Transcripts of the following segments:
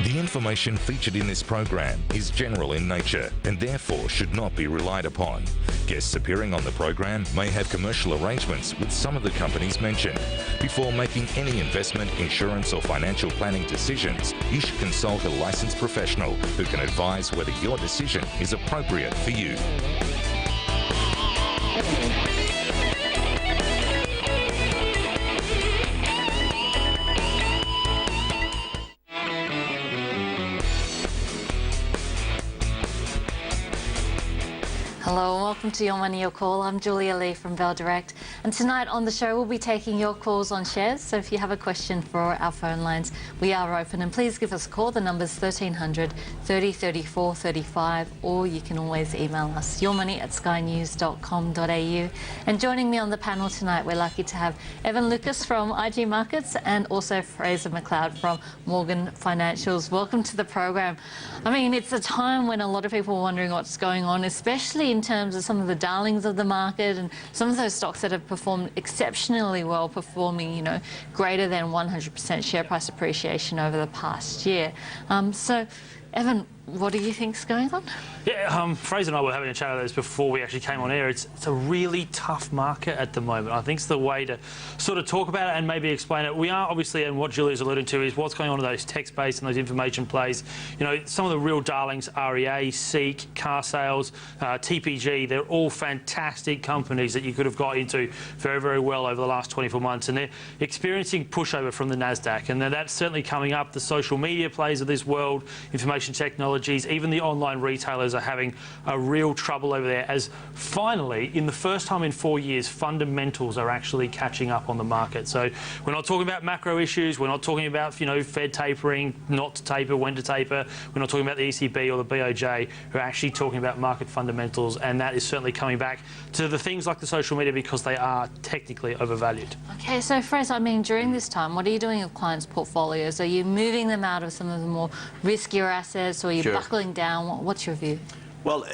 The information featured in this program is general in nature and therefore should not be relied upon. Guests appearing on the program may have commercial arrangements with some of the companies mentioned. Before making any investment, insurance or financial planning decisions, you should consult a licensed professional who can advise whether your decision is appropriate for you. Hello and welcome to Your Money, Your Call. I'm Julia Lee from Bell Direct, and tonight on the show we'll be taking your calls on shares. So if you have a question for our phone lines, we are open, and please give us a call. The number's 1300 30 34 35, or you can always email us yourmoney@skynews.com.au. And joining me on the panel tonight, we're lucky to have Evan Lucas from IG Markets and also Fraser McLeod from Morgan Financials. Welcome to the program. I mean, it's a time when a lot of people are wondering what's going on, especially in terms of some of the darlings of the market and some of those stocks that have performed exceptionally well, performing, you know, greater than 100% share price appreciation over the past year. So, Evan, what do you think's going on? Yeah, Fraser and I were having a chat about this before we actually came on air. It's a really tough market at the moment. I think it's the way to sort of talk about it and maybe explain it. We are obviously, and what Julia's alluding to is what's going on in those tech-based and those information plays. You know, some of the real darlings, REA, Seek, Car Sales, TPG, they're all fantastic companies that you could have got into very, very well over the last 24 months. And they're experiencing pushover from the NASDAQ. And that's certainly coming up. The social media plays of this world, information technology, even the online retailers are having a real trouble over there, as finally, in the first time in 4 years, fundamentals are actually catching up on the market. So we're not talking about macro issues, we're not talking about, you know, Fed tapering, not to taper, when to taper, we're not talking about the ECB or the BOJ, we're actually talking about market fundamentals, and that is certainly coming back to the things like the social media because they are technically overvalued. Okay, so Fraser, I mean, during this time, what are you doing with clients' portfolios? Are you moving them out of some of the more riskier assets, or are you buckling down? What's your view? Well,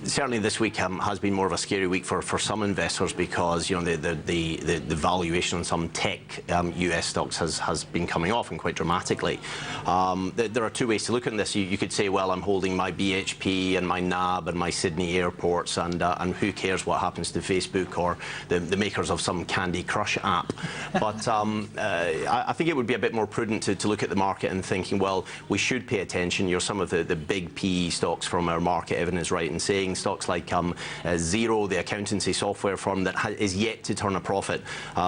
certainly this week has been more of a scary week for some investors because, you know, the valuation on some tech US stocks has been coming off, and quite dramatically. There are two ways to look at this. You could say, well, I'm holding my BHP and my NAB and my Sydney airports, and who cares what happens to Facebook or the makers of some Candy Crush app. But I think it would be a bit more prudent to look at the market and thinking, well, we should pay attention. You're some of the big PE stocks from our market. Evan is right in saying stocks like Xero, the accountancy software firm that is yet to turn a profit.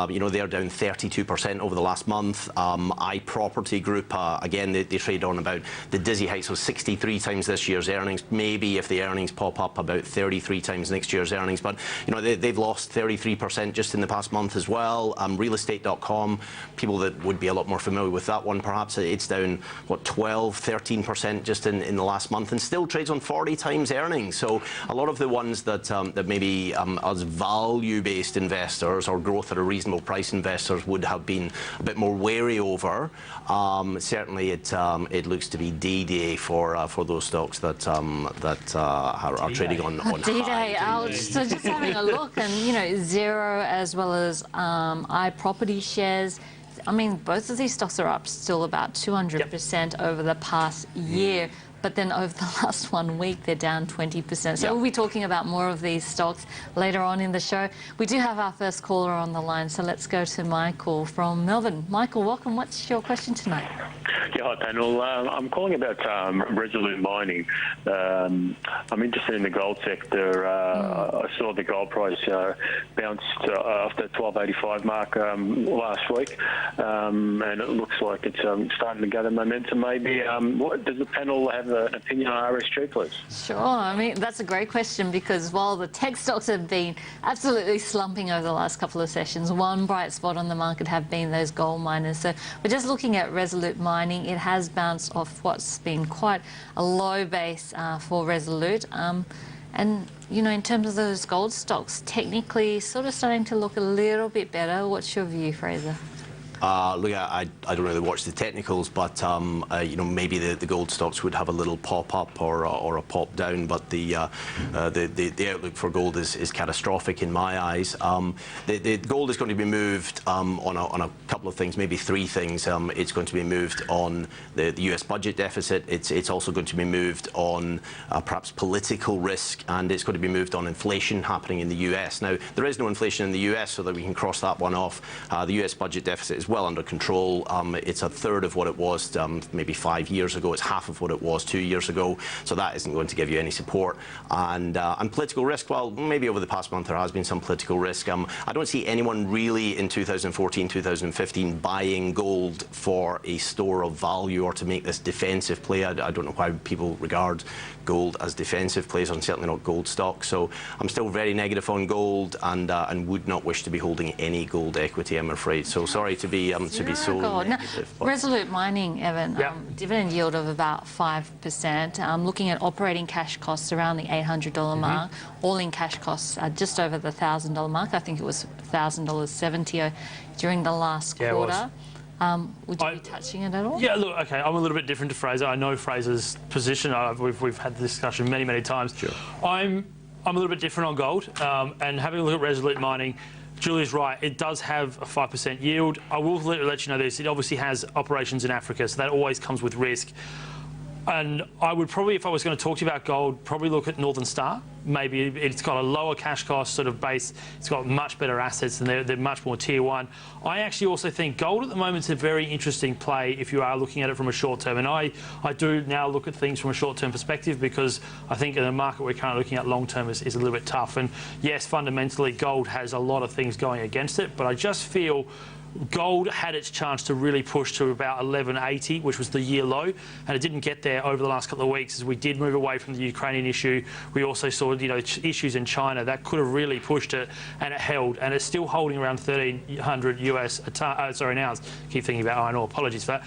You know, they're down 32% over the last month. iProperty Group, again, they trade on about the dizzy heights of 63 times this year's earnings. Maybe if the earnings pop up, about 33 times next year's earnings. But, you know, they've lost 33% just in the past month as well. Realestate.com, people that would be a lot more familiar with that one, perhaps, it's down, what, 12, 13% just in the last month, and still trades on 40 times earnings. So a lot of the ones that maybe us value-based investors or growth at a reasonable price investors would have been a bit more wary over. Certainly, it looks to be D-Day for those stocks that are trading on D-Day, ouch. So just having a look, and you know, Xero as well as iProperty shares. I mean, both of these stocks are up still about 200% over the past year. But then over the last 1 week, they're down 20%. So we'll be talking about more of these stocks later on in the show. We do have our first caller on the line, so let's go to Michael from Melbourne. Michael, welcome. What's your question tonight? Yeah, hi, panel. I'm calling about Resolute Mining. I'm interested in the gold sector. I saw the gold price bounced off the 1285 mark last week, and it looks like it's starting to gather momentum. Maybe does the panel have an opinion on RSG, please? Sure. I mean, that's a great question, because while the tech stocks have been absolutely slumping over the last couple of sessions, one bright spot on the market have been those gold miners. So we're just looking at Resolute Mining. It has bounced off what's been quite a low base for Resolute. And, you know, in terms of those gold stocks, technically sort of starting to look a little bit better. What's your view, Fraser? Look, I don't really watch the technicals, but you know, maybe the gold stocks would have a little pop up or a pop down, but the outlook for gold is catastrophic in my eyes. The gold is going to be moved on a couple of things, maybe three things. It's going to be moved on the US budget deficit. It's also going to be moved on perhaps political risk, and it's going to be moved on inflation happening in the US. Now, there is no inflation in the US, so that we can cross that one off. The US budget deficit is well under control. It's a third of what it was maybe 5 years ago. It's half of what it was 2 years ago, so that isn't going to give you any support. And political risk, well, maybe over the past month there has been some political risk. I don't see anyone really in 2014, 2015 buying gold for a store of value or to make this defensive play. I don't know why people regard gold as defensive plays, and certainly not gold stocks. So I'm still very negative on gold, and would not wish to be holding any gold equity, I'm afraid. So sorry to be so negative. Now, Resolute Mining, Evan, dividend yield of about 5%. Looking at operating cash costs around the $800 mark, all-in cash costs are just over the $1,000 mark. I think it was $1,070 during the last quarter. Would you be touching it at all? Yeah, look, okay, I'm a little bit different to Fraser. I know Fraser's position. We've had the discussion many times. Sure. I'm a little bit different on gold, and having a look at Resolute Mining, Julie's right, it does have a 5% yield. I will let you know this, it obviously has operations in Africa, so that always comes with risk. And I would probably, if I was going to talk to you about gold, probably look at Northern Star. Maybe it's got a lower cash cost sort of base. It's got much better assets, and they're much more tier one. I actually also think gold at the moment is a very interesting play if you are looking at it from a short term. And I do now look at things from a short term perspective, because I think in the market we're currently looking at long term is a little bit tough. And yes, fundamentally gold has a lot of things going against it, but I just feel gold had its chance to really push to about 1180, which was the year low, and it didn't get there over the last couple of weeks as we did move away from the Ukrainian issue. We also saw, you know, issues in China that could have really pushed it, and it held, and it's still holding around 1,300 US an ounce. Keep thinking about iron ore. Apologies for that.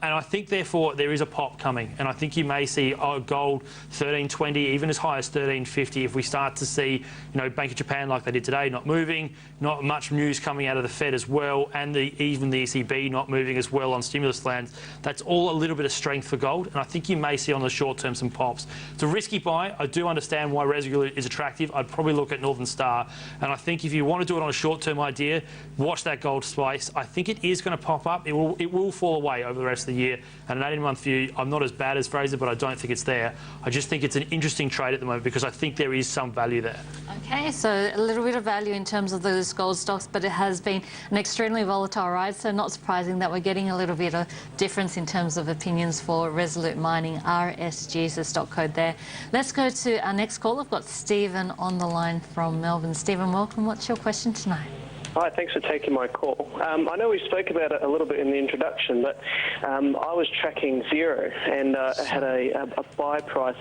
And I think therefore there is a pop coming, and I think you may see gold 1320, even as high as 1350, if we start to see, you know, Bank of Japan like they did today not moving, not much news coming out of the Fed as well, and even the ECB not moving as well on stimulus plans. That's all a little bit of strength for gold, and I think you may see on the short term some pops. It's a risky buy. I do understand why Resolute is attractive. I'd probably look at Northern Star, and I think if you want to do it on a short term idea, watch that gold spice. I think it is going to pop up. It will fall away over the rest of the year, and an 18-month view, I'm not as bad as Fraser, but I don't think it's there. I just think it's an interesting trade at the moment, because I think there is some value there. Okay, so a little bit of value in terms of those gold stocks, but it has been an extremely volatile ride, so not surprising that we're getting a little bit of difference in terms of opinions for Resolute Mining. RSG is the stock code there. Let's go to our next call. I've got Stephen on the line from Melbourne. Stephen, welcome. What's your question tonight? Hi, thanks for taking my call. I know we spoke about it a little bit in the introduction, but I was tracking Xero, and I had a buy price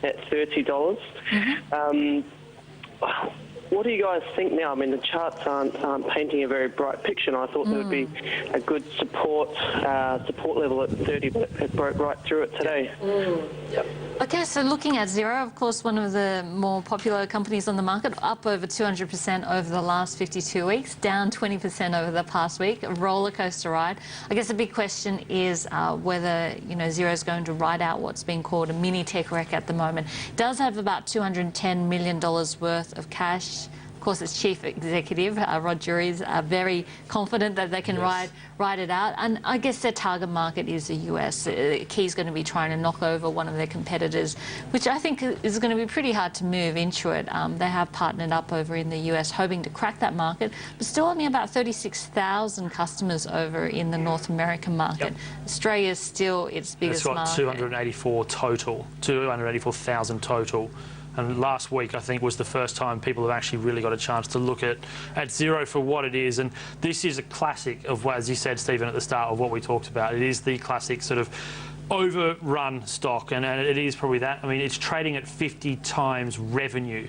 at $30. What do you guys think now? I mean, the charts aren't painting a very bright picture, and I thought there would be a good support level at 30, but it broke right through it today. Yep. Okay, so looking at Xero, of course, one of the more popular companies on the market, up over 200% over the last 52 weeks, down 20% over the past week, a roller coaster ride. I guess the big question is whether, you know, Xero is going to ride out what's being called a mini tech wreck at the moment. It does have about $210 million worth of cash. Of course, its chief executive, Rod Drury, is very confident that they can ride it out. And I guess their target market is the US. The key is going to be trying to knock over one of their competitors, which I think is going to be pretty hard to move into it. They have partnered up over in the US, hoping to crack that market, but still only about 36,000 customers over in the North American market. Yep. Australia is still its biggest market. It's got 284,000 total. And last week, I think, was the first time people have actually really got a chance to look at Xero for what it is. And this is a classic of, as you said, Stephen, at the start of what we talked about. It is the classic sort of overrun stock, and it is probably that. I mean, it's trading at 50 times revenue.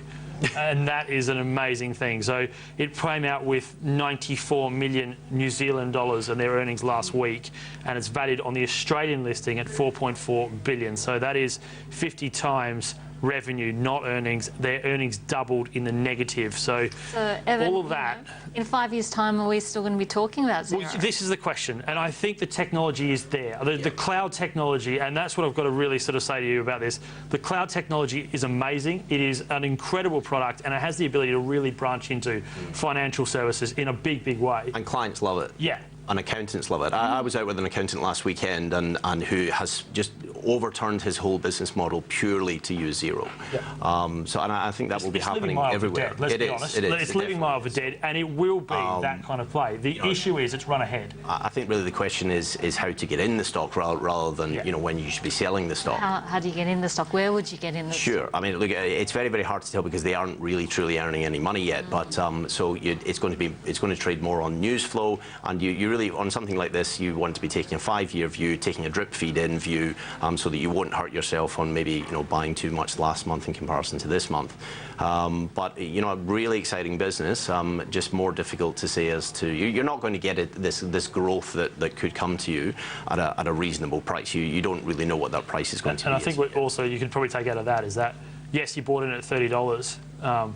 And that is an amazing thing. So it came out with 94 million New Zealand dollars in their earnings last week, and it's valued on the Australian listing at 4.4 billion. So that is 50 times revenue, not earnings. Their earnings doubled in the negative. So Evan, all of that. In 5 years' time, are we still going to be talking about Xero? Well, this is the question, and I think the technology is there. The cloud technology, and that's what I've got to really sort of say to you about this. The cloud technology is amazing. It is an incredible product, and it has the ability to really branch into financial services in a big, big way. And clients love it. Yeah. And accountants love it. I was out with an accountant last weekend and who has just overturned his whole business model purely to use Xero. Yeah. And I think that will be happening everywhere. Let's be honest. It's living miles for dead, and it will be that kind of play. The issue is it's run ahead. I think really the question is how to get in the stock rather than when you should be selling the stock. How do you get in the stock? Where would you get in the stock? Sure. I mean, look, it's very, very hard to tell because they aren't really truly earning any money yet. But so it's going to trade more on news flow, and you really, on something like this, you want to be taking a 5-year view, taking a drip feed in view, so that you won't hurt yourself on maybe buying too much last month in comparison to this month. But a really exciting business, just more difficult to say as to you're not going to get this growth that could come to you at a reasonable price. You don't really know what that price is going to be. And I think what also you could probably take out of that is that yes, you bought in at $30.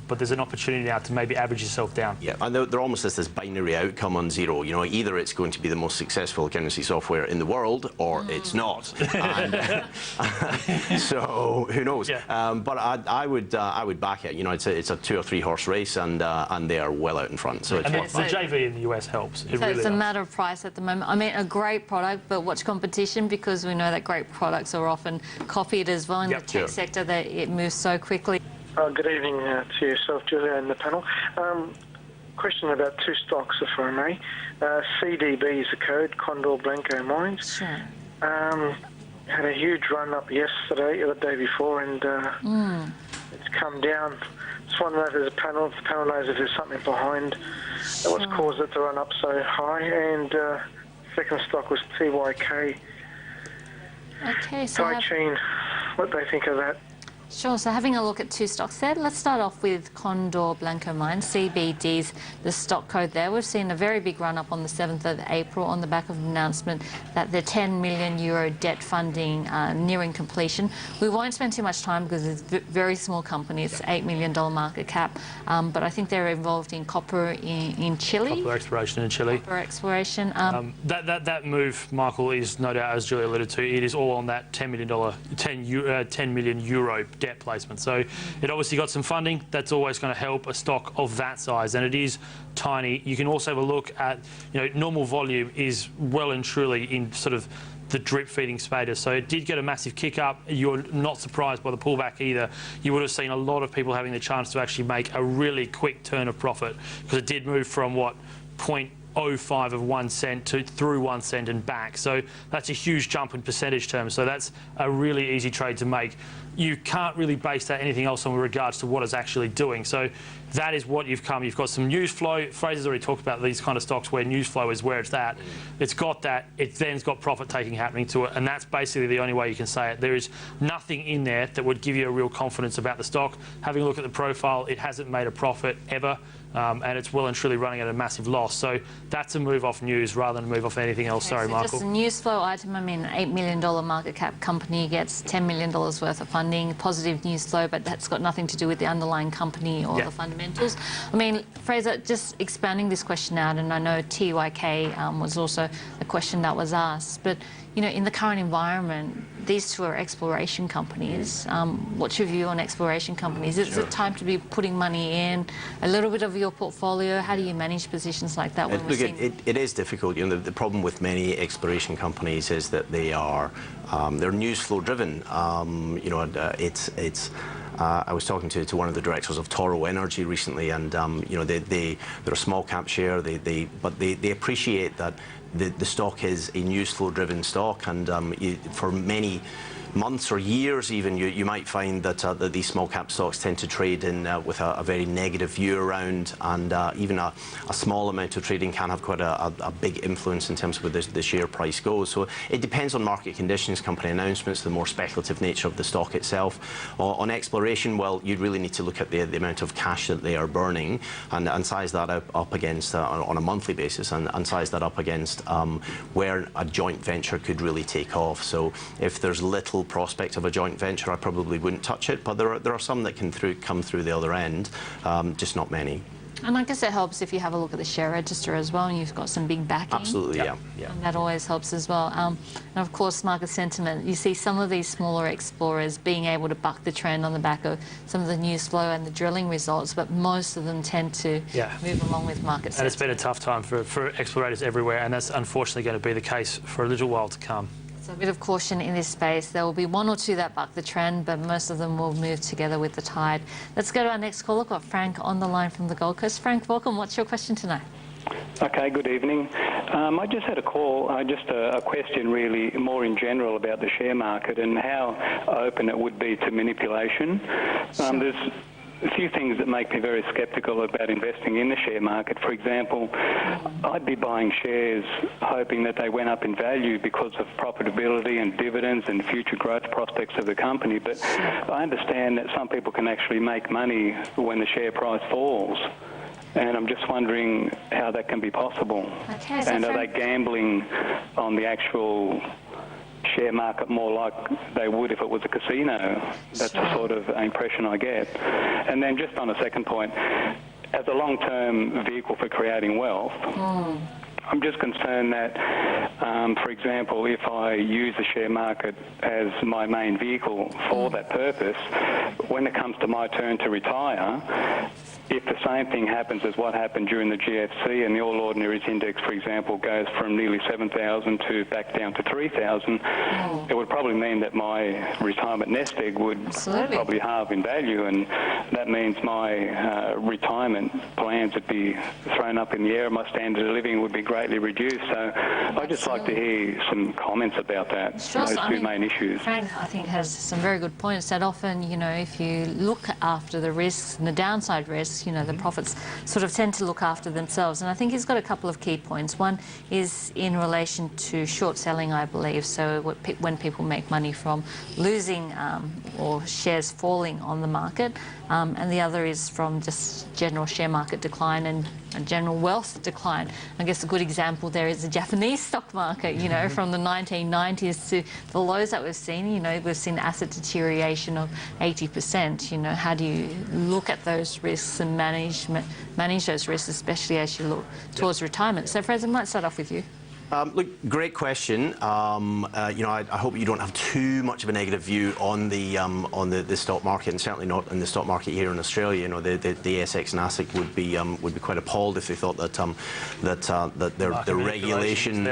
But there's an opportunity now to maybe average yourself down. Yeah, and they're almost as this binary outcome on Xero. Either it's going to be the most successful accountancy software in the world, or it's not. And, so who knows? Yeah. But I would back it. It's a 2 or 3 horse race, and they are well out in front. So it's the JV in the US helps. So it's a matter of price at the moment. I mean, a great product, but watch competition, because we know that great products are often copied as well in the tech sector. That it moves so quickly. Good evening to yourself, Julia, and the panel. Question about 2 stocks, if I may. CDB is the code, Condor Blanco Mines. Sure. Had a huge run up yesterday, or the day before, and it's come down. Just wondering if there's if the panel knows if there's something behind what's caused it to run up so high. And second stock was TYK. Okay, so Chain, what do they think of that? Sure, so having a look at 2 stocks there. Let's start off with Condor Blanco Mines, CBD's the stock code there. We've seen a very big run up on the 7th of April on the back of an announcement that the €10 million debt funding nearing completion. We won't spend too much time because it's a very small company. It's $8 million market cap, but I think they're involved in copper in Chile. Copper exploration in Chile. Copper exploration. That move, Michael, is no doubt, as Julia alluded to, it is all on that $10 million euro debt placement. So it obviously got some funding. That's always going to help a stock of that size, and it is tiny. You can also have a look at, normal volume is well and truly in sort of the drip feeding status. So it did get a massive kick up. You're not surprised by the pullback either. You would have seen a lot of people having the chance to actually make a really quick turn of profit, because it did move from 0.05 of 1 cent through 1 cent and back. So that's a huge jump in percentage terms. So that's a really easy trade to make. You can't really base that anything else on with regards to what it's actually doing. So that is what you've come. You've got some news flow. Fraser's already talked about these kind of stocks where news flow is where it's at. It's got that. It then's got profit taking happening to it, and that's basically the only way you can say it. There is nothing in there that would give you a real confidence about the stock. Having a look at the profile, it hasn't made a profit ever. And it's well and truly running at a massive loss. So that's a move off news rather than a move off anything else. Okay, Sorry, so Michael. Just a news flow item. I mean, $8 million market cap company gets $10 million worth of funding, positive news flow, but that's got nothing to do with the underlying company or the fundamentals. I mean, Fraser, just expanding this question out, and I know TYK was also a question that was asked, but in the current environment, these 2 are exploration companies. What's your view on exploration companies? Is it time to be putting money in, a little bit of your portfolio? How do you manage positions like that when we're seeing... It is difficult. The problem with many exploration companies is that they're news flow driven. I was talking to one of the directors of Toro Energy recently, and they're a small cap share. But they appreciate that the stock is a news flow driven stock, and for many months or years even, you might find that these small cap stocks tend to trade in with a very negative view around, and even a small amount of trading can have quite a big influence in terms of where the share price goes. So it depends on market conditions, company announcements, the more speculative nature of the stock itself. On exploration, well, you'd really need to look at the amount of cash that they are burning and size that up against on a monthly basis, and size that up against where a joint venture could really take off. So if there's little viable prospect of a joint venture, I probably wouldn't touch it. But there are some that can come through the other end, just not many. And I guess it helps if you have a look at the share register as well, and you've got some big backing. Absolutely, yeah. And that always helps as well. And of course, market sentiment. You see some of these smaller explorers being able to buck the trend on the back of some of the news flow and the drilling results, but most of them tend to move along with market sentiment. And it's been a tough time for explorators everywhere, and that's unfortunately going to be the case for a little while to come. So a bit of caution in this space. There will be one or two that buck the trend, but most of them will move together with the tide. Let's go to our next caller. We've got Frank on the line from the Gold Coast. Frank, welcome. What's your question tonight? Okay, good evening. I just had a call, just a question really more in general about the share market and how open it would be to manipulation. There's a few things that make me very sceptical about investing in the share market. For example, I'd be buying shares hoping that they went up in value because of profitability and dividends and future growth prospects of the company. But I understand that some people can actually make money when the share price falls. And I'm just wondering how that can be possible. Okay, so and are they gambling on the actual share market more like they would if it was a casino? That's the sort of impression I get. And then just on a second point, as a long-term vehicle for creating wealth, I'm just concerned that, for example, if I use the share market as my main vehicle for that purpose, when it comes to my turn to retire, if the same thing happens as what happened during the GFC and the All Ordinaries Index, for example, goes from nearly 7,000 to back down to 3,000, it would probably mean that my retirement nest egg would probably halve in value, and that means my retirement plans would be thrown up in the air. My standard of living would be greatly reduced. So I'd just like to hear some comments about that, those two main issues. Frank, I think, has some very good points that often, you know, if you look after the risks and the downside risks, you know, the profits sort of tend to look after themselves. And I think he's got a couple of key points. One is in relation to short selling, I believe. So when people make money from losing or shares falling on the market, and the other is from just general share market decline and general wealth decline. I guess a good example there is the Japanese stock market, you know, from the 1990s to the lows that we've seen. You know, we've seen asset deterioration of 80%. You know, how do you look at those risks and manage those risks, especially as you look towards retirement? So, Fraser, I might start off with you. Look, great question. You know, I hope you don't have too much of a negative view on the stock market, and certainly not in the stock market here in Australia. You know, the ASX and ASIC would be quite appalled if they thought that the regulation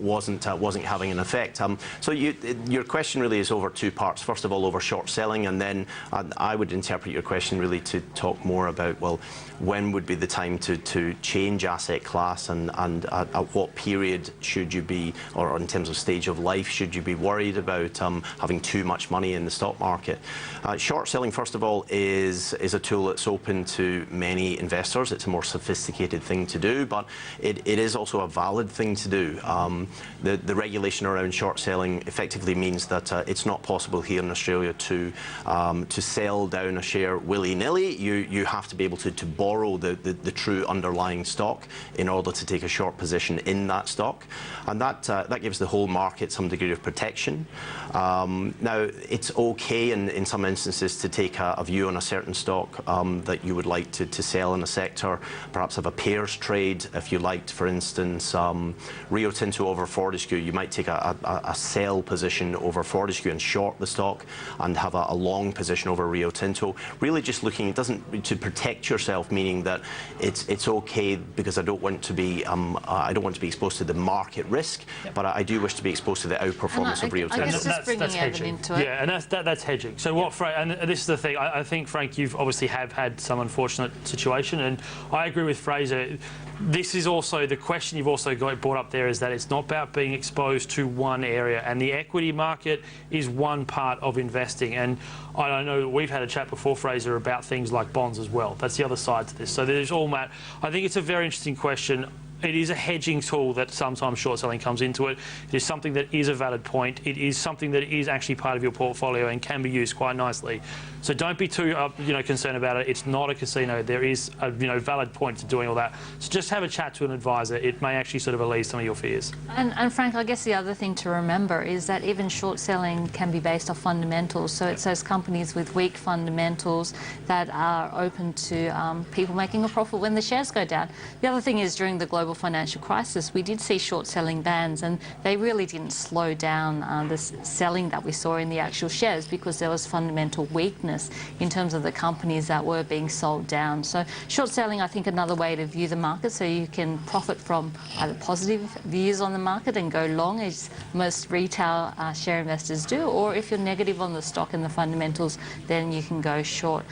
wasn't having an effect. So your question really is over two parts. First of all, over short selling, and then I would interpret your question really to talk more about, well, when would be the time to change asset class, and at what period should you be, or in terms of stage of life, should you be worried about having too much money in the stock market? Short selling, first of all, is a tool that's open to many investors. It's a more sophisticated thing to do, but it is also a valid thing to do. The regulation around short selling effectively means that it's not possible here in Australia to sell down a share willy-nilly. You have to be able to borrow the true underlying stock in order to take a short position in that stock. And that gives the whole market some degree of protection. Now, it's okay in some instances to take a view on a certain stock that you would like to sell in a sector, perhaps have a pairs trade. If you liked, for instance, Rio Tinto over Fortescue, you might take a sell position over Fortescue and short the stock and have a long position over Rio Tinto. Really just looking, it doesn't, to protect yourself, meaning that it's okay because I don't want to be exposed to the market risk, but I do wish to be exposed to the outperformance of Rio Tinto. I guess just bringing Evan into it. Yeah, and that's hedging. So what, and this is the thing, I think, Frank, you've obviously have had some unfortunate situation, and I agree with Fraser. This is also the question you've also got brought up there, is that it's not about being exposed to one area, and the equity market is one part of investing. And I know we've had a chat before, Fraser, about things like bonds as well. That's the other side to this. So there's all that. I think it's a very interesting question. It is a hedging tool that sometimes short selling comes into it. It is something that is a valid point. It is something that is actually part of your portfolio and can be used quite nicely. So don't be too concerned about it. It's not a casino. There is a valid point to doing all that. So just have a chat to an advisor. It may actually sort of allay some of your fears. And Frank, I guess the other thing to remember is that even short selling can be based off fundamentals. So it's those companies with weak fundamentals that are open to people making a profit when the shares go down. The other thing is during the global financial crisis, we did see short selling bans, and they really didn't slow down the selling that we saw in the actual shares because there was fundamental weakness in terms of the companies that were being sold down. So short selling, I think, another way to view the market so you can profit from either positive views on the market and go long, as most retail share investors do, or if you're negative on the stock and the fundamentals, then you can go short.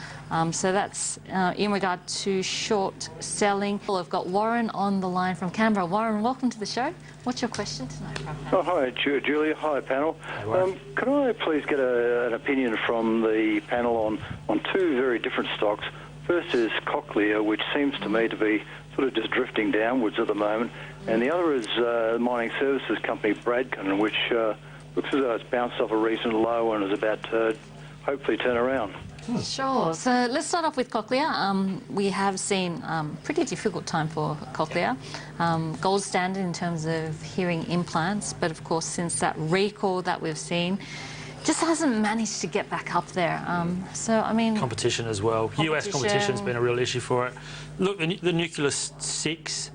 So that's in regard to short selling. Well, I've got Warren on the line from Canberra. Warren, welcome to the show. What's your question tonight? Oh, hi, Julia. Hi, panel. Could I please get an opinion from the panel on two very different stocks? First is Cochlear, which seems to me to be sort of just drifting downwards at the moment, and the other is mining services company Braden, which looks as though it's bounced off a recent low and is about to hopefully turn around. Sure. So let's start off with Cochlear. We have seen pretty difficult time for Cochlear. Gold standard in terms of hearing implants, but of course since that recall that we've seen, just hasn't managed to get back up there. So, I mean... Competition as well. US competition's been a real issue for it. Look, the Nucleus 6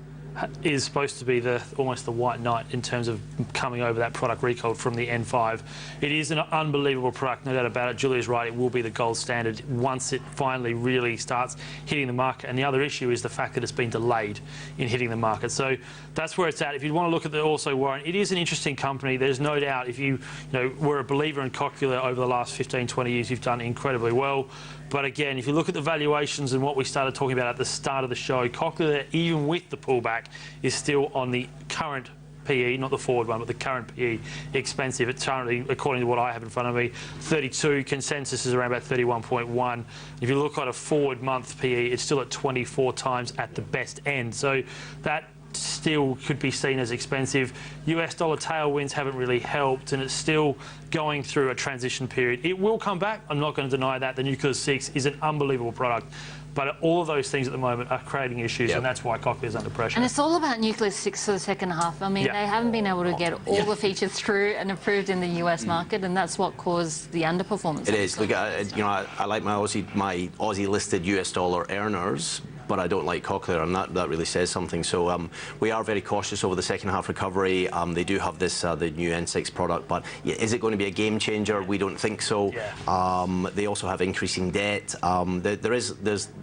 is supposed to be almost the white knight in terms of coming over that product recall from the N5. It is an unbelievable product, no doubt about it. Julia's right, it will be the gold standard once it finally really starts hitting the market. And the other issue is the fact that it's been delayed in hitting the market. So that's where it's at. If you want to look at also Warren, it is an interesting company. There's no doubt if you were a believer in Cochlear over the last 15, 20 years, you've done incredibly well. But again, if you look at the valuations and what we started talking about at the start of the show, Cochlear, even with the pullback, is still on the current PE, not the forward one, but the current PE, expensive. It's currently, according to what I have in front of me, 32. Consensus is around about 31.1. If you look at a forward month PE, it's still at 24 times at the best end. So that still could be seen as expensive. US dollar tailwinds haven't really helped, and it's still going through a transition period. It will come back. I'm not going to deny that. The Nucleus 6 is an unbelievable product. But all of those things at the moment are creating issues, and that's why Cochlear is under pressure. And it's all about Nucleus 6 for the second half. I mean, they haven't been able to get all the features through and approved in the US market, and that's what caused the underperformance. It is. Look, I like my Aussie listed US dollar earners, but I don't like Cochlear, and that really says something. So we are very cautious over the second half recovery. They do have this the new N6 product, but is it going to be a game changer? We don't think so. They also have increasing debt.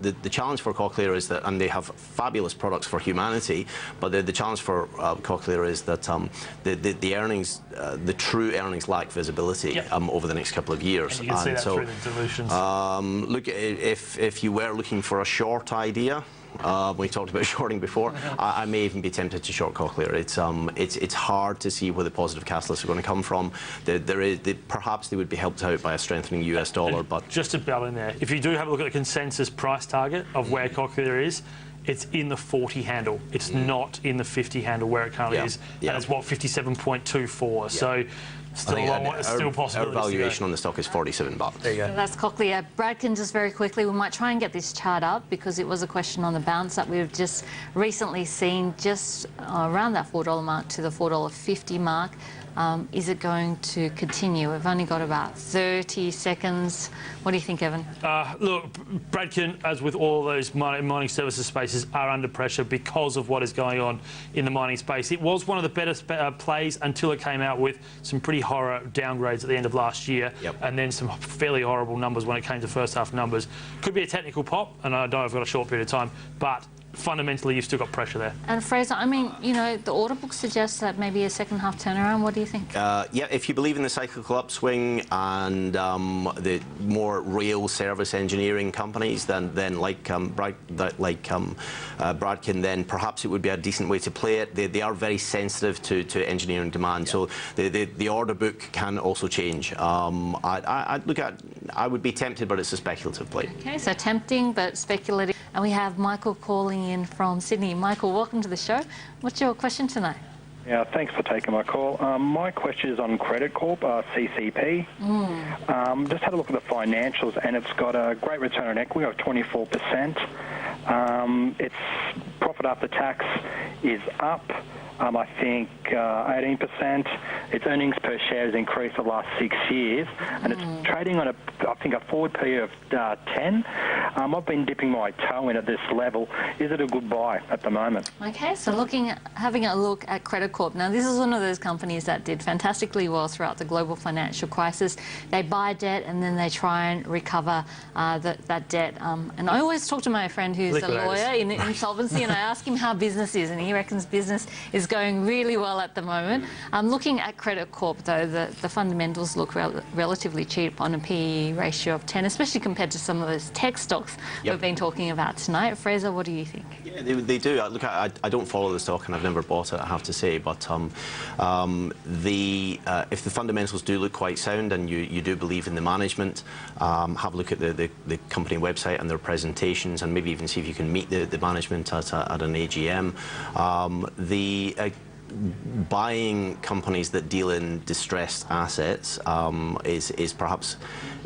The challenge for Cochlear is that, and they have fabulous products for humanity, but the challenge for Cochlear is that the earnings, the true earnings, lack visibility over the next couple of years. And you can see that through the dilutions. Look, if you were looking for a short idea, we talked about shorting before. I may even be tempted to short Cochlear. It's hard to see where the positive catalysts are going to come from. Perhaps they would be helped out by a strengthening US dollar, but just to bell in there, if you do have a look at the consensus price target of where Cochlear is, it's in the 40 handle. It's not in the 50 handle where it currently is. And it's what, 57.24. So still possible. Our valuation on the stock is $47. There you go. So that's Cochlear. Bradkin, just very quickly, we might try and get this chart up because it was a question on the bounce that we've just recently seen just around that $4 mark to the $4.50 mark. Is it going to continue? We've only got about 30 seconds. What do you think, Evan? Look, Bradkin, as with all those mining services spaces, are under pressure because of what is going on in the mining space. It was one of the better plays until it came out with some pretty horror downgrades at the end of last year, and then some fairly horrible numbers when it came to first half numbers. Could be a technical pop, and I know I've got a short period of time, but fundamentally you've still got pressure there. And Fraser, I mean, the order book suggests that maybe a second half turnaround. What do you think? Yeah, if you believe in the cyclical upswing and the more real service engineering companies, then like Bradkin, then perhaps it would be a decent way to play it. They are very sensitive to engineering demand, so the order book can also change. I would be tempted, but it's a speculative play. Okay, so tempting but speculative. And we have Michael calling calling in from Sydney. Michael, welcome to the show. What's your question tonight? Yeah, thanks for taking my call. My question is on Credit Corp, CCP. Just had a look at the financials, and it's got a great return on equity of 24%. Its profit after tax is up, I think, 18%. Its earnings per share has increased the last 6 years, and it's trading on, I think, a forward PE of 10. I've been dipping my toe in at this level. Is it a good buy at the moment? Okay, so having a look at Credit Corp. Now, this is one of those companies that did fantastically well throughout the global financial crisis. They buy debt and then they try and recover that debt. And I always talk to my friend who's a lawyer in insolvency, and I ask him how business is, and he reckons business is going really well at the moment. Looking at Credit Corp, though, the fundamentals look relatively cheap on a PE ratio of 10, especially compared to some of those tech stocks we've been talking about tonight. Fraser, what do you think? Yeah, they do. Look, I don't follow the stock, and I've never bought it, I have to say, but if the fundamentals do look quite sound and you do believe in the management, have a look at the company website and their presentations, and maybe even see if you can meet the management at an AGM. Buying companies that deal in distressed assets is perhaps,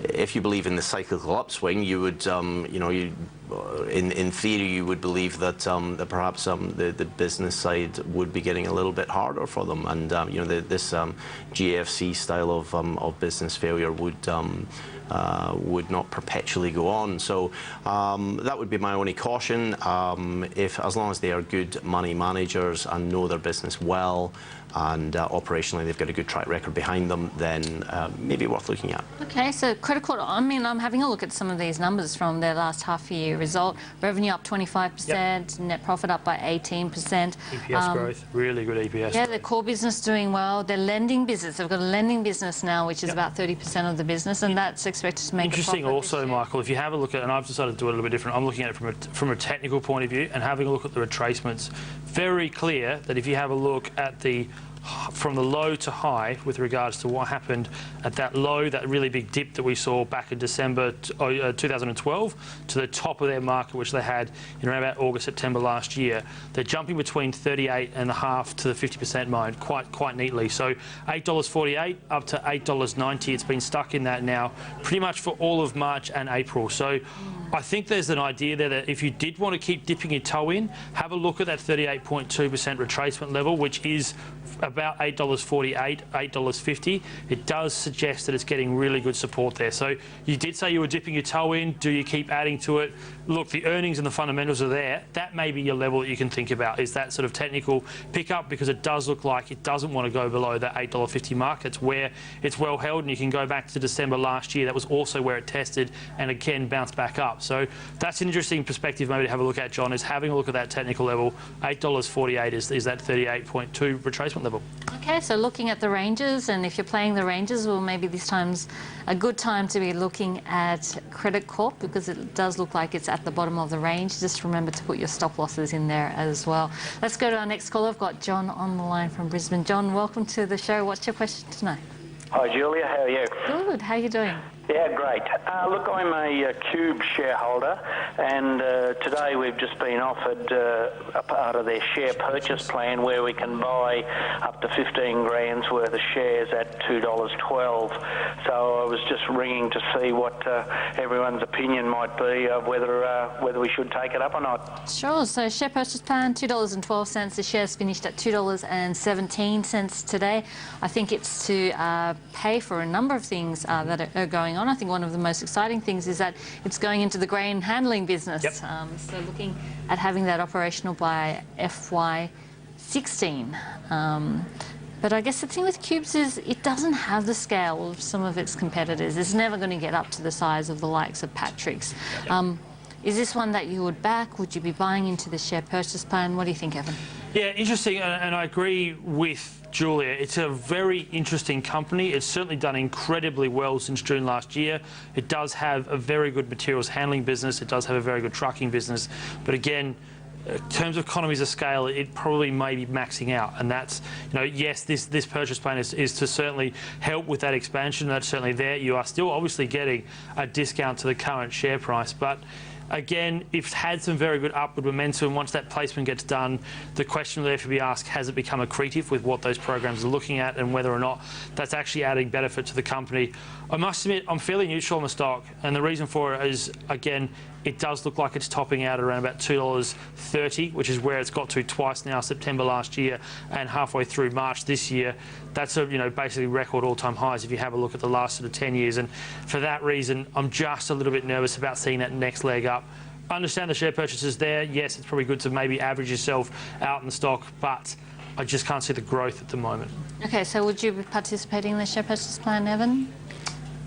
if you believe in the cyclical upswing, you would, in theory, you would believe that perhaps the business side would be getting a little bit harder for them, and this GFC style of business failure would not perpetually go on. So that would be my only caution. As long as they are good money managers and know their business well, and operationally they've got a good track record behind them, then maybe worth looking at. Okay, so Credit Corp, I'm having a look at some of these numbers from their last half-year result. Revenue up 25%, net profit up by 18%. EPS growth, really good EPS. Yeah, their core business doing well. Their lending business, they've got a lending business now, which is about 30% of the business, and that's expected to make interesting a profit also, Michael, if you have a look at, and I've decided to do it a little bit different, I'm looking at it from a technical point of view and having a look at the retracements. Very clear that if you have a look at from the low to high with regards to what happened at that low, that really big dip that we saw back in December 2012 to the top of their market, which they had in around about August, September last year. They're jumping between 38.5 to the 50% mark quite neatly. So $8.48 up to $8.90. It's been stuck in that now pretty much for all of March and April. So I think there's an idea there that if you did want to keep dipping your toe in, have a look at that 38.2% retracement level, which is about $8.48, $8.50. It does suggest that it's getting really good support there. So you did say you were dipping your toe in. Do you keep adding to it? Look, the earnings and the fundamentals are there. That may be your level that you can think about, is that sort of technical pickup, because it does look like it doesn't want to go below that $8.50 mark. It's where it's well held, and you can go back to December last year. That was also where it tested and again bounced back up. So that's an interesting perspective maybe to have a look at, John, is having a look at that technical level. $8.48 is that 38.2 retracement level. Okay, so looking at the ranges, and if you're playing the ranges, well, maybe this time's a good time to be looking at Credit Corp, because it does look like it's at the bottom of the range. Just remember to put your stop losses in there as well. Let's go to our next caller. I've got John on the line from Brisbane. John, welcome to the show. What's your question tonight? Hi, Julia. How are you? Good. How are you doing? Yeah, great. Look, I'm a Cube shareholder, and today we've just been offered a part of their share purchase plan where we can buy up to 15 grand's worth of shares at $2.12. So I was just ringing to see what everyone's opinion might be of whether we should take it up or not. Sure. So share purchase plan, $2.12. The shares finished at $2.17 today. I think it's to pay for a number of things that are going on. I think one of the most exciting things is that it's going into the grain handling business. Yep. So looking at having that operational by FY16. But I guess the thing with Cubes is it doesn't have the scale of some of its competitors. It's never going to get up to the size of the likes of Patrick's. Is this one that you would back? Would you be buying into the share purchase plan? What do you think, Evan? Yeah, interesting, and I agree with Julia. It's a very interesting company. It's certainly done incredibly well since June last year. It does have a very good materials handling business. It does have a very good trucking business. But again, in terms of economies of scale, it probably may be maxing out, and that's, yes, this purchase plan is to certainly help with that expansion. That's certainly there. You are still obviously getting a discount to the current share price, but Again, it's had some very good upward momentum. Once that placement gets done, the question will therefore be asked, has it become accretive with what those programs are looking at, and whether or not that's actually adding benefit to the company. I must admit, I'm fairly neutral on the stock, and the reason for it is, again, it does look like it's topping out around about $2.30, which is where it's got to twice now, September last year and halfway through March this year. That's basically record all-time highs if you have a look at the last sort of 10 years. And for that reason, I'm just a little bit nervous about seeing that next leg up. I understand the share purchases there. Yes, it's probably good to maybe average yourself out in the stock, but I just can't see the growth at the moment. Okay, so would you be participating in the share purchase plan, Evan?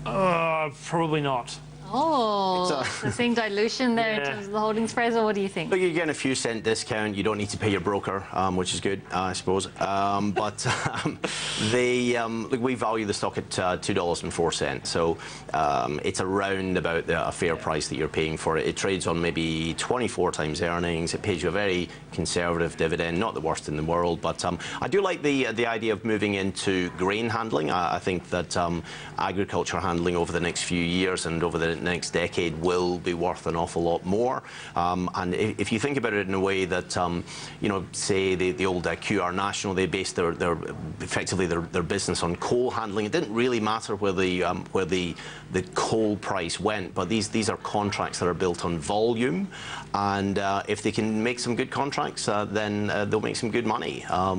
Probably not. Oh, so seeing dilution there in terms of the holdings, Fraser, what do you think? Look, you're getting a few cent discount. You don't need to pay your broker, which is good, I suppose. Look, we value the stock at $2.04, so it's around about a fair price that you're paying for it. It trades on maybe 24 times earnings. It pays you a very conservative dividend, not the worst in the world, but I do like the idea of moving into grain handling. I think that agriculture handling over the next few years and over the next decade will be worth an awful lot more. And if you think about it in a way that, say the old QR National, they based their effectively their business on coal handling. It didn't really matter where the coal price went, but these are contracts that are built on volume, and if they can make some good contracts, then they'll make some good money. I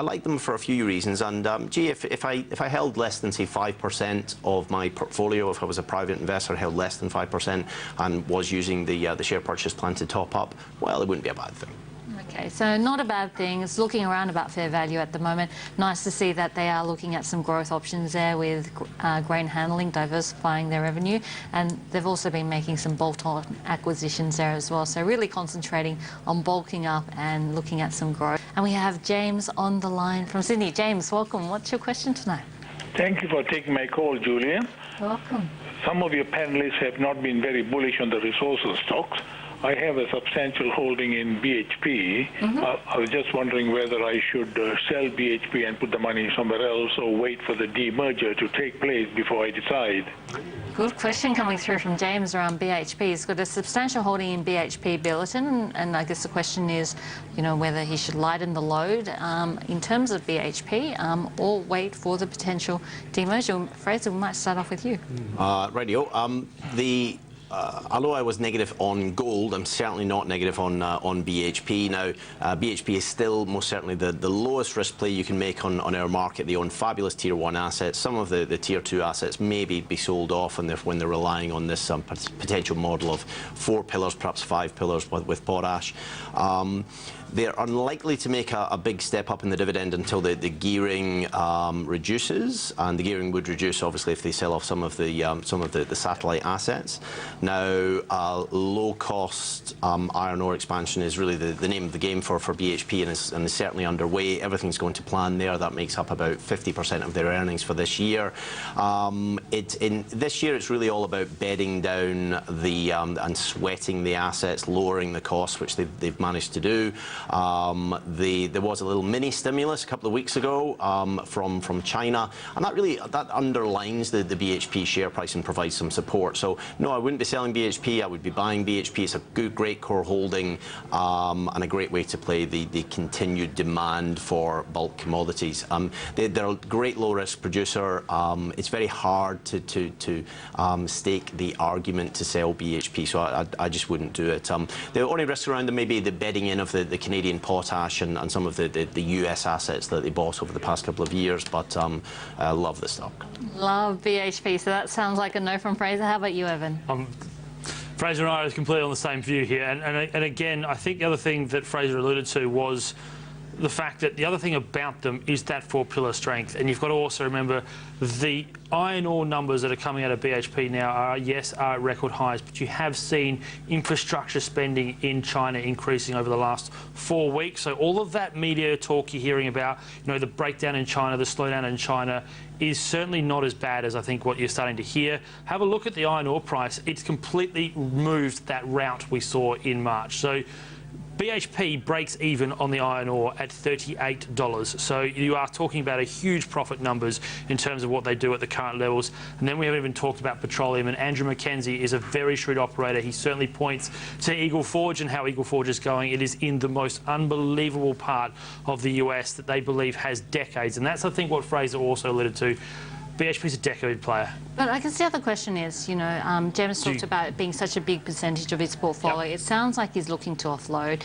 like them for a few reasons. And gee, if I held less than say 5% of my portfolio, if I was a private investor, held less than 5% and was using the share purchase plan to top up, well, it wouldn't be a bad thing. Okay, so not a bad thing. It's looking around about fair value at the moment. Nice to see that they are looking at some growth options there with grain handling, diversifying their revenue, and they've also been making some bolt-on acquisitions there as well. So really concentrating on bulking up and looking at some growth. And we have James on the line from Sydney. James, welcome. What's your question tonight? Thank you for taking my call, Julia. Welcome. Some of your panelists have not been very bullish on the resources stocks. I have a substantial holding in BHP. I was just wondering whether I should sell BHP and put the money somewhere else, or wait for the demerger to take place before I decide. Good question coming through from James around BHP. He's got a substantial holding in BHP Billiton, and I guess the question is, whether he should lighten the load in terms of BHP, or wait for the potential demerger. Fraser, we might start off with you. Radio. Although I was negative on gold, I'm certainly not negative on BHP. Now, BHP is still most certainly the lowest risk play you can make on our market. They own fabulous Tier 1 assets. Some of the Tier 2 assets maybe be sold off when they're relying on this potential model of 4 pillars, perhaps 5 pillars with potash. They're unlikely to make a big step up in the dividend until the gearing reduces, and the gearing would reduce obviously if they sell off some of the satellite assets. Now, low-cost iron ore expansion is really the name of the game for BHP, and is certainly underway. Everything's going to plan there. That makes up about 50% of their earnings for this year. This year, it's really all about bedding down and sweating the assets, lowering the costs, which they've managed to do. There was a little mini stimulus a couple of weeks ago from China, and that underlines the BHP share price and provides some support. So no, I wouldn't be selling BHP. I would be buying BHP. It's a great core holding, and a great way to play the continued demand for bulk commodities. They're a great low risk producer. It's very hard to stake the argument to sell BHP, so I just wouldn't do it. The only risk around them may be the bedding in of the Canadian potash and some of the US assets that they bought over the past couple of years, but I love the stock. Love BHP, so that sounds like a no from Fraser. How about you, Evan? Fraser and I are completely on the same view here, and again, I think the other thing that Fraser alluded to was the fact that the other thing about them is that 4-pillar strength, and you've got to also remember the iron ore numbers that are coming out of BHP now are at record highs, but you have seen infrastructure spending in China increasing over the last 4 weeks. So all of that media talk you're hearing about, the breakdown in China, the slowdown in China, is certainly not as bad as I think what you're starting to hear. Have a look at the iron ore price. It's completely moved that route we saw in March. So BHP breaks even on the iron ore at $38. So you are talking about a huge profit numbers in terms of what they do at the current levels. And then we haven't even talked about petroleum. And Andrew Mackenzie is a very shrewd operator. He certainly points to Eagle Forge and how Eagle Forge is going. It is in the most unbelievable part of the US that they believe has decades. And that's, I think, what Fraser also alluded to. BHP's a decade player. But I guess the other question is, you know, James talked about it being such a big percentage of his portfolio. Yep. It sounds like he's looking to offload.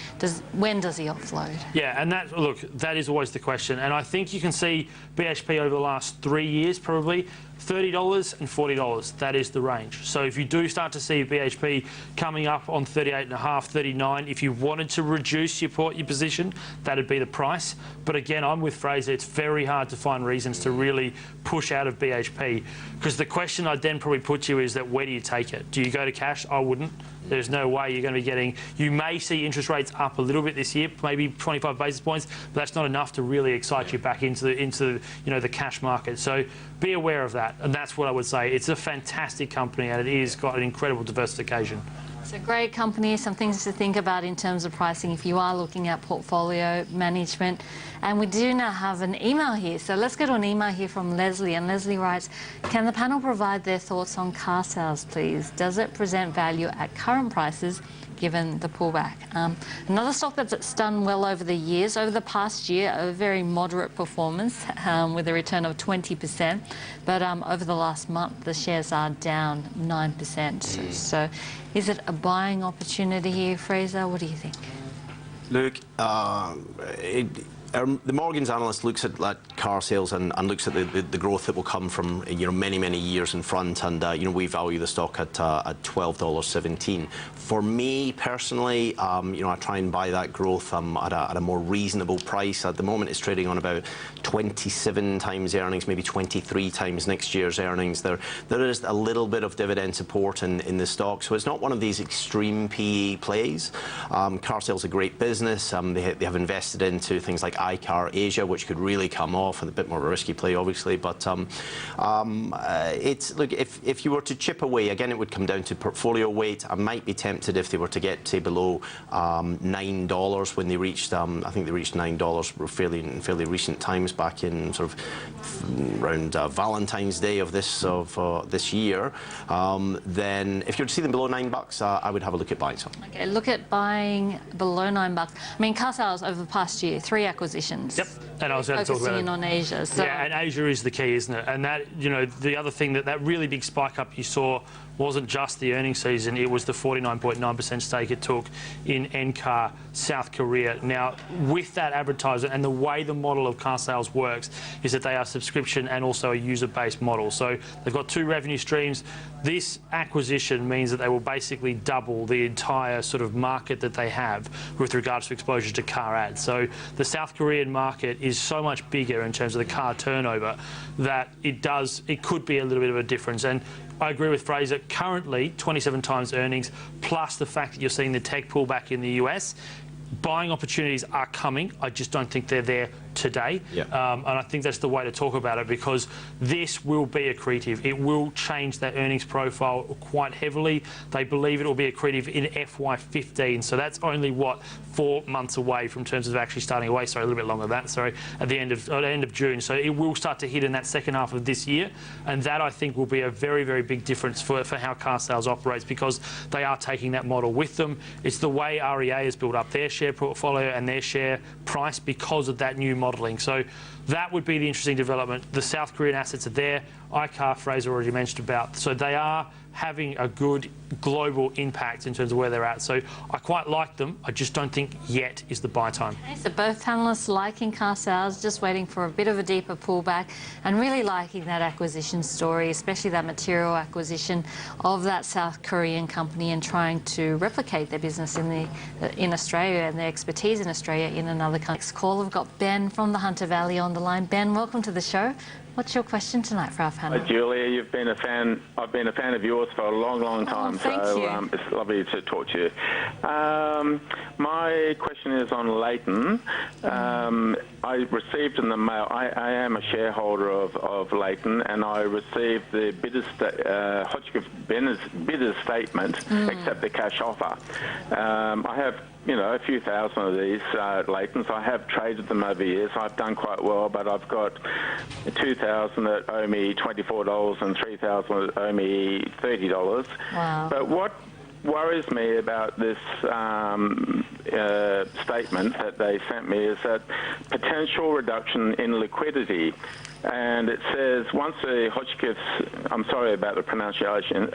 When does he offload? Yeah, and that is always the question. And I think you can see BHP over the last 3 years probably, $30 and $40. That is the range. So if you do start to see BHP coming up on 38.5, 39, if you wanted to reduce your position, that'd be the price. But again, I'm with Fraser. It's very hard to find reasons to really push out of BHP, because the question I'd then probably put to you is that where do you take it? Do you go to cash? I wouldn't. There's no way you're going to be getting... You may see interest rates up a little bit this year, maybe 25 basis points, but that's not enough to really excite you back into the cash market. So be aware of that, and that's what I would say. It's a fantastic company, and it is got an incredible diversification. It's a great company, some things to think about in terms of pricing if you are looking at portfolio management. And we do now have an email here. So let's go to an email here from Leslie. And Leslie writes, can the panel provide their thoughts on car sales, please? Does it present value at current prices given the pullback? Another stock that's done well over the years, over the past year, a very moderate performance with a return of 20%. But over the last month, the shares are down 9%. So is it a buying opportunity here, Fraser? What do you think? Look, the Morgan's analyst looks at car sales and looks at the growth that will come from many years in front, and we value the stock at $12.17. For me personally, I try and buy that growth at a more reasonable price. At the moment, it's trading on about 27 times earnings, maybe 23 times next year's earnings. There is a little bit of dividend support in the stock, so it's not one of these extreme PE plays. Car sales a great business. They have invested into things like iCar Asia, which could really come off, and a bit more of a risky play, obviously. But look, if you were to chip away, again, it would come down to portfolio weight. I might be tempted if they were to get, say, below $9 when they reached, I think they reached $9 in fairly recent times, back in sort of around Valentine's Day of this year. Then, if you were to see them below $9, I would have a look at buying some. Okay, look at buying below $9. I mean, car sales over the past year, 3 acquisitions. Yep, and I was going to talk about focusing in on Asia. So. Yeah, and Asia is the key, isn't it? And that, the other thing that really big spike up you saw wasn't just the earnings season, it was the 49.9% stake it took in NCAR South Korea. Now, with that advertisement and the way the model of car sales works is that they are subscription and also a user-based model. So they've got 2 revenue streams. This acquisition means that they will basically double the entire sort of market that they have with regards to exposure to car ads. So the South Korean market is so much bigger in terms of the car turnover that it could be a little bit of a difference. And I agree with Fraser. Currently, 27 times earnings, plus the fact that you're seeing the tech pullback in the US. Buying opportunities are coming. I just don't think they're there today. Yeah. And I think that's the way to talk about it, because this will be accretive. It will change their earnings profile quite heavily. They believe it will be accretive in FY15. So that's only, 4 months away from terms of actually starting away. Sorry, a little bit longer than that. Sorry, at the end of June. So it will start to hit in that second half of this year. And that, I think, will be a very, very big difference for how car sales operates, because they are taking that model with them. It's the way REA has built up their share portfolio and their share price because of that new modelling. So that would be the interesting development. The South Korean assets are there. iCar, Fraser already mentioned about. So they are having a good global impact in terms of where they're at. So I quite like them. I just don't think yet is the buy time. Okay, so both panellists liking car sales, just waiting for a bit of a deeper pullback, and really liking that acquisition story, especially that material acquisition of that South Korean company and trying to replicate their business in Australia and their expertise in Australia in another country. Next call, we've got Ben from the Hunter Valley on the line. Ben, welcome to the show. What's your question tonight for our panel? Hi, Julia. You've been a fan. I've been a fan of yours for a long, long time. Thank you. It's lovely to talk to you. My question is on Leighton. I received in the mail. I am a shareholder of Leighton, and I received the Hotchkiss bidder's statement, except the cash offer. I have, a few thousand of these Leightons. I have traded them over years. I've done quite well, but I've got 2,000 that owe me $24 and 3,000 that owe me $30. Wow. But what worries me about this statement that they sent me is that potential reduction in liquidity. And it says once the Hotchkiss, I'm sorry about the pronunciation,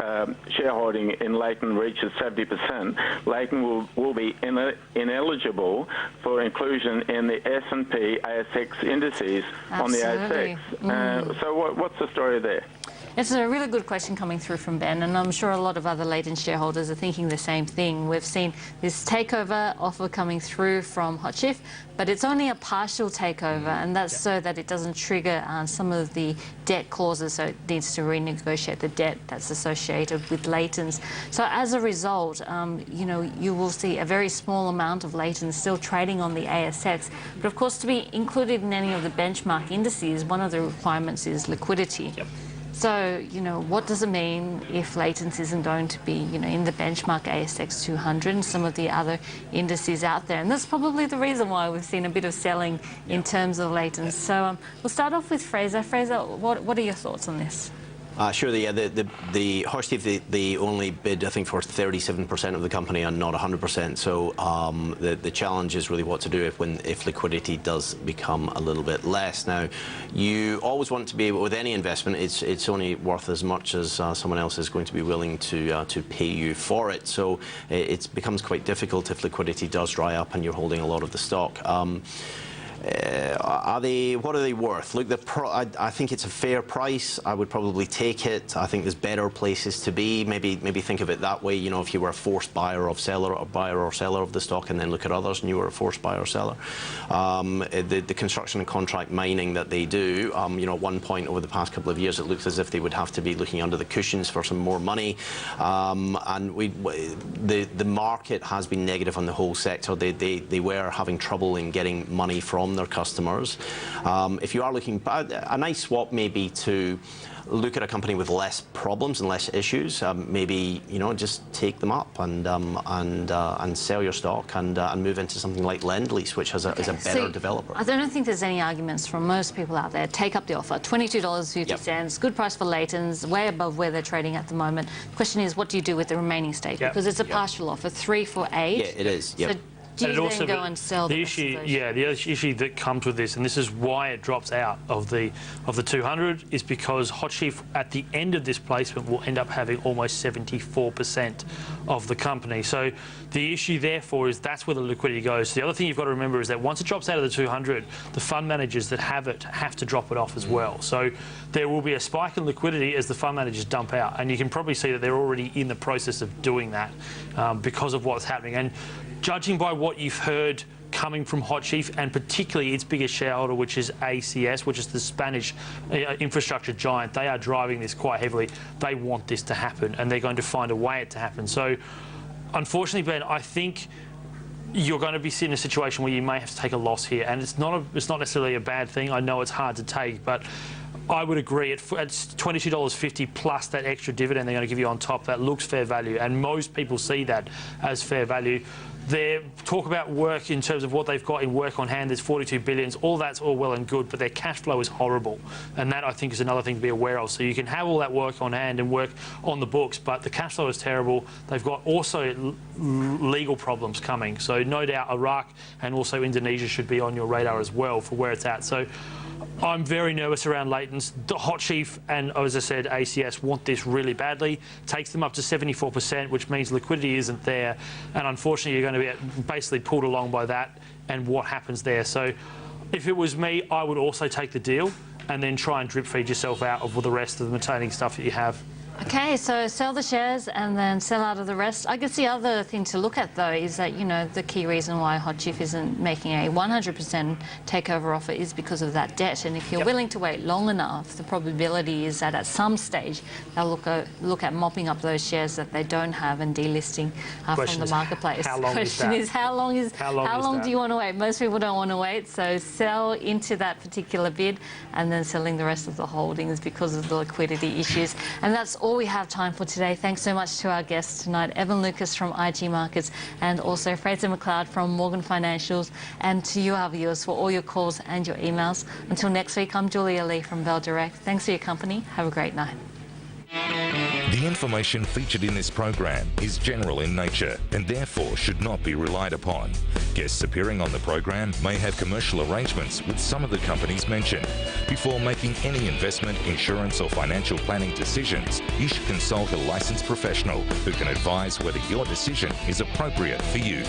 shareholding in Leighton reaches 70%, Leighton will be ineligible for inclusion in the S&P ASX indices on the ASX. So what's the story there? It's a really good question coming through from Ben, and I'm sure a lot of other Leighton shareholders are thinking the same thing. We've seen this takeover offer coming through from Hotchkiss, but it's only a partial takeover, and that's so that it doesn't trigger some of the debt clauses, so it needs to renegotiate the debt that's associated with Leighton's. So as a result, you will see a very small amount of Leighton still trading on the ASX. But of course, to be included in any of the benchmark indices, one of the requirements is liquidity. Yep. So, what does it mean if Leighton's isn't going to be, in the benchmark ASX 200 and some of the other indices out there? And that's probably the reason why we've seen a bit of selling in terms of Leighton's. So we'll start off with Fraser. Fraser, what are your thoughts on this? Sure. The Hotchkiss, they only bid, I think, for 37% of the company and not 100%. So the challenge is really what to do if liquidity does become a little bit less. Now, you always want to be able, with any investment, it's only worth as much as someone else is going to be willing to pay you for it. So it becomes quite difficult if liquidity does dry up and you're holding a lot of the stock. What are they worth? Look, I think it's a fair price. I would probably take it. I think there's better places to be. Maybe think of it that way. If you were a forced buyer or seller of the stock, and then look at others, and you were a forced buyer or seller. The construction and contract mining that they do, at one point over the past couple of years, it looks as if they would have to be looking under the cushions for some more money. And the market has been negative on the whole sector. They were having trouble in getting money from their customers. If you are looking, a nice swap may be to look at a company with less problems and less issues. Maybe just take them up and sell your stock and move into something like Lendlease, which is a better developer. I don't think there's any arguments from most people out there. Take up the offer. $22.50, good price for Leighton's, way above where they're trading at the moment. The question is, what do you do with the remaining stake? Because it's a partial offer, 3 for 8. Yeah, it is. Yep. So do you then go and sell the issue? Yeah, the issue that comes with this, and this is why it drops out of the 200, is because Hotchkiss at the end of this placement will end up having almost 74% of the company. So the issue, therefore, is that's where the liquidity goes. The other thing you've got to remember is that once it drops out of the 200, the fund managers that have it have to drop it off as well. So there will be a spike in liquidity as the fund managers dump out, and you can probably see that they're already in the process of doing that because of what's happening. And judging by what you've heard coming from Hotchkiss, and particularly its biggest shareholder, which is ACS, which is the Spanish infrastructure giant, they are driving this quite heavily. They want this to happen, and they're going to find a way it to happen. So, unfortunately, Ben, I think you're going to be in a situation where you may have to take a loss here, and it's not necessarily a bad thing. I know it's hard to take, but I would agree it's $22.50 plus that extra dividend they're going to give you on top. That looks fair value, and most people see that as fair value. They talk about work in terms of what they've got in work on hand. There's 42 billion. All that's all well and good, but their cash flow is horrible, and that I think is another thing to be aware of. So you can have all that work on hand and work on the books, but the cash flow is terrible. They've got also legal problems coming. So no doubt Iraq and also Indonesia should be on your radar as well for where it's at. So I'm very nervous around Leighton's. The Hotchkiss and, as I said, ACS want this really badly. Takes them up to 74%, which means liquidity isn't there. And unfortunately, you're going to be basically pulled along by that and what happens there. So if it was me, I would also take the deal and then try and drip feed yourself out of the rest of the retaining stuff that you have. Okay, so sell the shares and then sell out of the rest. I guess the other thing to look at, though, is that, you know, the key reason why Hot Chip isn't making a 100% takeover offer is because of that debt. And if you're willing to wait long enough, the probability is that at some stage they'll look at mopping up those shares that they don't have and delisting from the marketplace. How long Question is how long do you want to wait? Most people don't want to wait, so sell into that particular bid and then selling the rest of the holdings because of the liquidity issues. And that's all we have time for today. Thanks so much to our guests tonight, Evan Lucas from IG Markets and also Fraser McLeod from Morgan Financials, and to you, our viewers, for all your calls and your emails. Until next week, I'm Julia Lee from Bell Direct. Thanks for your company. Have a great night. The information featured in this program is general in nature and therefore should not be relied upon. Guests appearing on the program may have commercial arrangements with some of the companies mentioned. Before making any investment, insurance or financial planning decisions, you should consult a licensed professional who can advise whether your decision is appropriate for you.